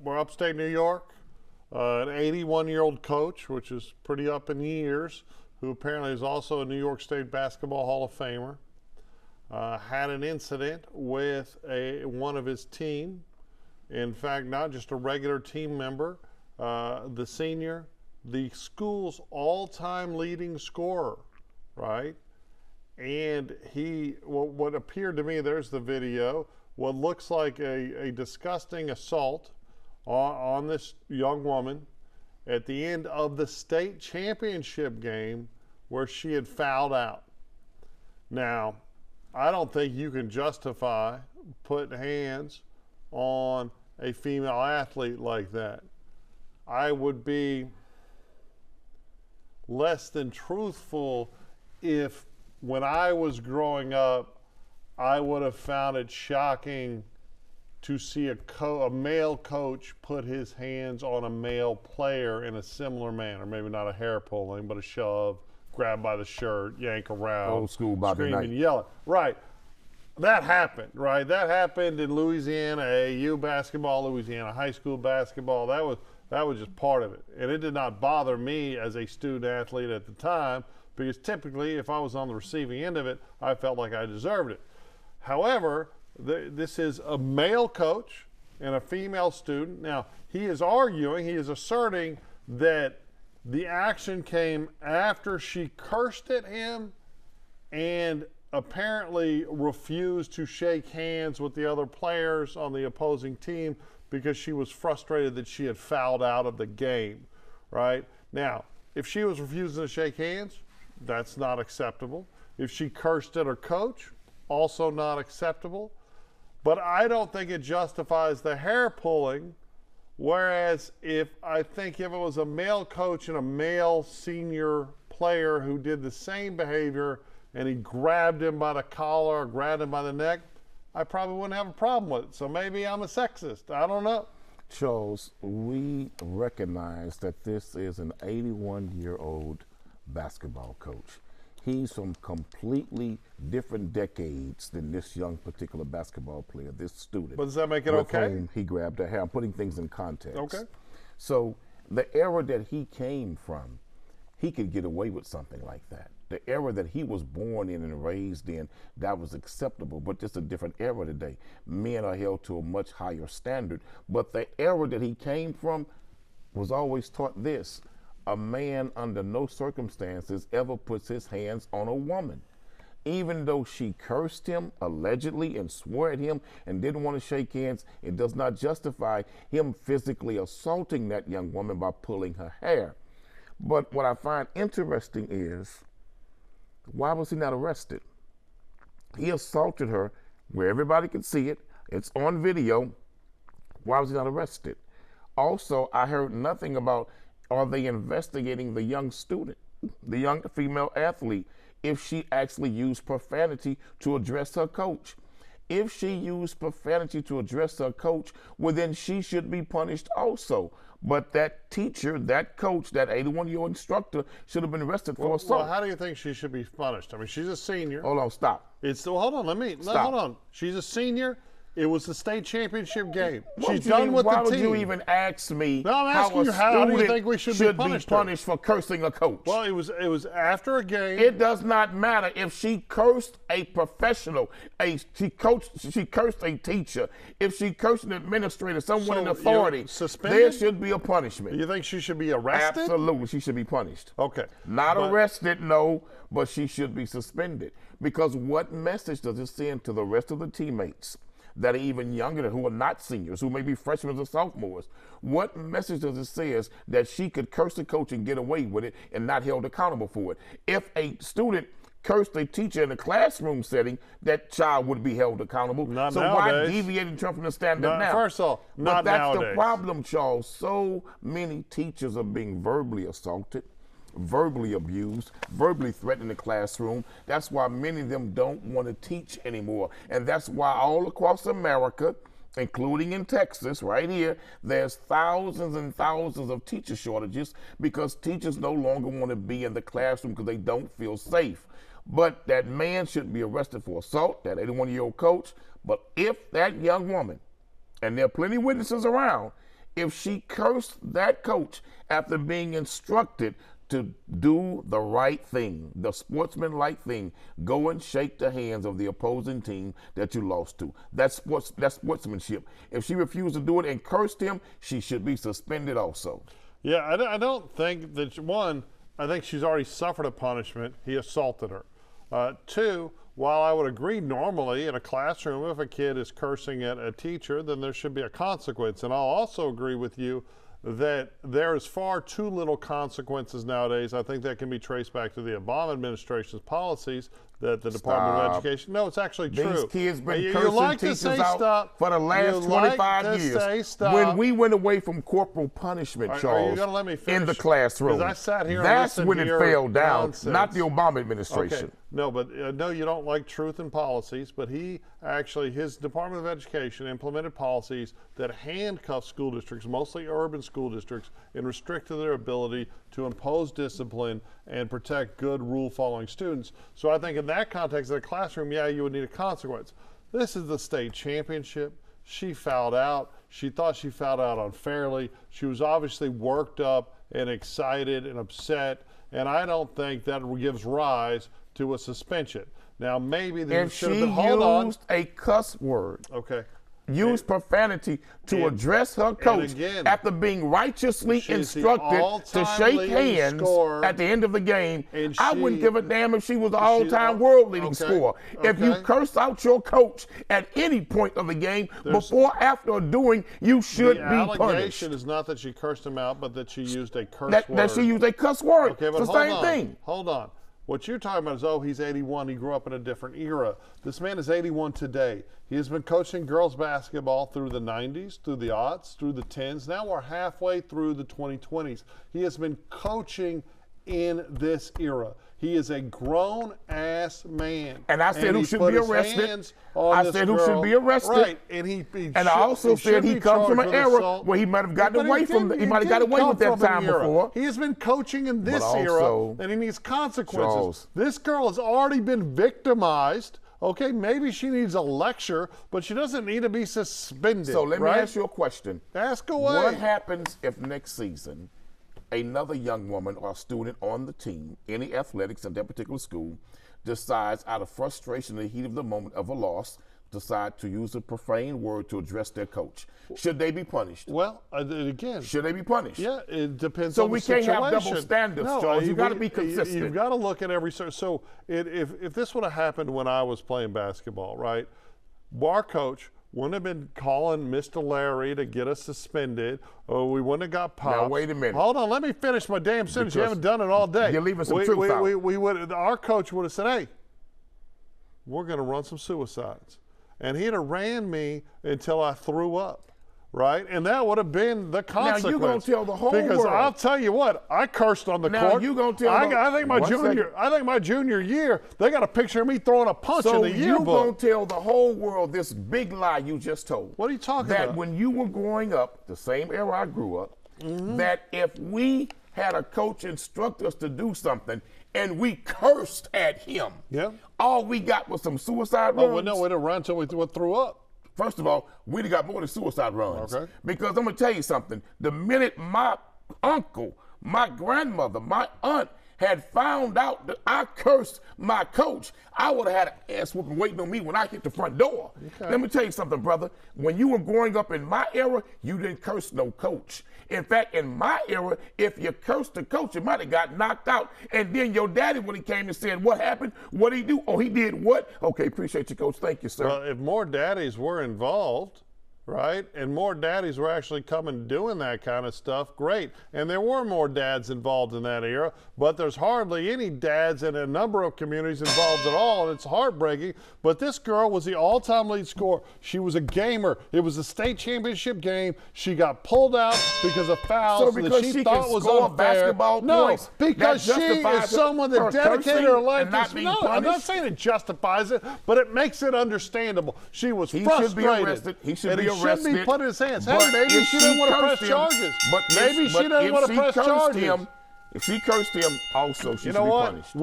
we're upstate New York. An 81-year-old coach, which is pretty up in years, who apparently is also a New York State Basketball Hall of Famer, had an incident with one of his team. In fact, not just a regular team member, the senior, the school's all-time leading scorer, right? And what appeared to me, there's the video, what looks like a disgusting assault on this young woman at the end of the state championship game where she had fouled out. Now, I don't think you can justify putting hands on a female athlete like that. I would be less than truthful if when I was growing up, I would have found it shocking to see a male coach put his hands on a male player in a similar manner. Maybe not a hair pulling, but a shove, grab by the shirt, yank around. Old school Bobby Knight. Screaming, yelling. Right. That happened, right? That happened in Louisiana AAU basketball, Louisiana high school basketball. That was just part of it. And it did not bother me as a student athlete at the time, because typically if I was on the receiving end of it, I felt like I deserved it. However, this is a male coach and a female student. Now, he is asserting that the action came after she cursed at him and apparently refused to shake hands with the other players on the opposing team because she was frustrated that she had fouled out of the game, right? Now, if she was refusing to shake hands, that's not acceptable. If she cursed at her coach, also not acceptable. But I don't think it justifies the hair pulling, whereas I think if it was a male coach and a male senior player who did the same behavior and he grabbed him by the collar or grabbed him by the neck, I probably wouldn't have a problem with it. So maybe I'm a sexist. I don't know. Charles, we recognize that this is an 81-year-old basketball coach. He's from completely different decades than this young particular basketball player, this student. But does that make it with okay? whom he grabbed her hair. I'm putting things in context. Okay. So the era that he came from, he could get away with something like that. The era that he was born in and raised in, that was acceptable, but it's a different era today. Men are held to a much higher standard. But the era that he came from was always taught this: a man under no circumstances ever puts his hands on a woman. Even though she cursed him allegedly and swore at him and didn't want to shake hands, it does not justify him physically assaulting that young woman by pulling her hair. But what I find interesting is, why was he not arrested? He assaulted her where everybody could see it. It's on video. Why was he not arrested? Also, I heard nothing about, are they investigating the young student, the young female athlete, if she actually used profanity to address her coach? If she used profanity to address her coach, well, then she should be punished also. But that teacher, that coach, that 81-year-old instructor should have been arrested for assault. Well, how do you think she should be punished? I mean, she's a senior. Hold on, stop. Hold on. She's a senior. It was the state championship game. She's Why done with the team. would you even ask me? No, I'm asking you, how do you think we should be punished for cursing a coach? Well, it was after a game. It does not matter if she cursed a professional, she cursed a teacher, if she cursed an administrator, someone in authority. There should be a punishment. You think she should be arrested? Absolutely, she should be punished. Okay. Not arrested, no, but she should be suspended. Because what message does it send to the rest of the teammates that are even younger, who are not seniors, who may be freshmen or sophomores? What message does it say that she could curse a coach and get away with it and not held accountable for it? If a student cursed a teacher in a classroom setting, that child would be held accountable. Not so nowadays. Why deviate in terms from the standard now? First of all, not that's nowadays. The problem, Charles. So many teachers are being verbally assaulted, verbally abused, verbally threatened in the classroom. That's why many of them don't want to teach anymore. And that's why all across America, including in Texas, right here, there's thousands and thousands of teacher shortages because teachers no longer want to be in the classroom because they don't feel safe. But that man should be arrested for assault, that 81-year-old coach. But if that young woman, and there are plenty of witnesses around, if she cursed that coach after being instructed to do the right thing, the sportsmanlike thing, go and shake the hands of the opposing team that you lost to. That's sportsmanship. If she refused to do it and cursed him, she should be suspended also. Yeah, I don't think that, one, I think she's already suffered a punishment. He assaulted her. Two, while I would agree normally in a classroom, if a kid is cursing at a teacher, then there should be a consequence. And I'll also agree with you that there is far too little consequences nowadays. I think that can be traced back to the Obama administration's policies that the Department of Education. No, it's actually true. These kids been you cursing like teachers to say out stop. for the last 25 years. When we went away from corporal punishment, Charles, are you gonna let me finish? in the classroom, I sat here that's and when it fell down, nonsense. not the Obama administration. Okay. No, but no, you don't like truth and policies, but his Department of Education implemented policies that handcuff school districts, mostly urban school districts, and restricted their ability to impose discipline and protect good rule-following students. So I think in that context, in a classroom, yeah, you would need a consequence. This is the state championship. She fouled out. She thought she fouled out unfairly. She was obviously worked up and excited and upset, and I don't think that gives rise to a suspension. Now, maybe there should have been. Hold on. Used a cuss word. Okay. Used profanity to address her coach after being righteously instructed to shake hands at the end of the game. I wouldn't give a damn if she was the all-time world-leading scorer. If you curse out your coach at any point of the game, before, after, or during, you should be punished. The allegation is not that she cursed him out, but that she used a curse word. That she used a cuss word. Okay, but it's the same thing. Hold on. What you're talking about is, oh, he's 81. He grew up in a different era. This man is 81 today. He has been coaching girls basketball through the 90s, through the aughts, through the 10s. Now we're halfway through the 2020s. He has been coaching in this era. He is a grown-ass man. And I said who should be arrested. I said who should be arrested. Right. And I also said he comes from an era where he might have gotten away from he might have got away with that time before. He has been coaching in this era, and he needs consequences. Charles, this girl has already been victimized. Okay, maybe she needs a lecture, but she doesn't need to be suspended. So let me ask you a question. Ask away. What happens if next season another young woman or student on the team, any athletics in that particular school, decides out of frustration in the heat of the moment of a loss, decide to use a profane word to address their coach? Should they be punished? Well, again, should they be punished? Yeah, it depends on the situation. So we can't have double standards, Charles. You've got to be consistent. You've got to look at every. So if this would have happened when I was playing basketball, right? Our coach wouldn't have been calling Mr. Larry to get us suspended, or we wouldn't have got popped. Now, wait a minute. Hold on, let me finish my damn sentence. You haven't done it all day. You're leaving some truth out. Our coach would have said, hey, we're going to run some suicides. And he'd have ran me until I threw up, right? And that would have been the consequence. Now, you're going to tell the whole because world. I'll tell you what, I cursed on the now, court. You're going to tell I think my junior year, they got a picture of me throwing a punch in the yearbook. So you're going to tell the whole world this big lie you just told. What are you talking about? That when you were growing up, the same era I grew up, that if we had a coach instruct us to do something and we cursed at him, all we got was some suicide runs. Oh, well, no, we'd have run until we threw up. First of all, we'd have got more than suicide runs. Okay. Because I'm going to tell you something. The minute my uncle, my grandmother, my aunt had found out that I cursed my coach, I would have had an ass whooping waiting on me when I hit the front door. Okay. Let me tell you something, brother. When you were growing up in my era, you didn't curse no coach. In fact, in my era, if you cursed the coach, you might have got knocked out. And then your daddy, when he came and said, what happened? What did he do? Oh, he did what? Okay, appreciate you, coach. Thank you, sir. Well, if more daddies were involved, right, and more daddies were actually coming doing that kind of stuff, great. And there were more dads involved in that era, but there's hardly any dads in a number of communities involved at all, and it's heartbreaking. But this girl was the all-time lead scorer. She was a gamer. It was a state championship game. She got pulled out because of fouls that she thought was unfair. No, because she is someone that dedicated her life to. No, I'm not saying it justifies it, but it makes it understandable. She was frustrated. He should be arrested. Should be put in his hands. Hey, maybe she didn't want to press charges. Maybe she didn't want to press charges. If she cursed him, also she should be punished.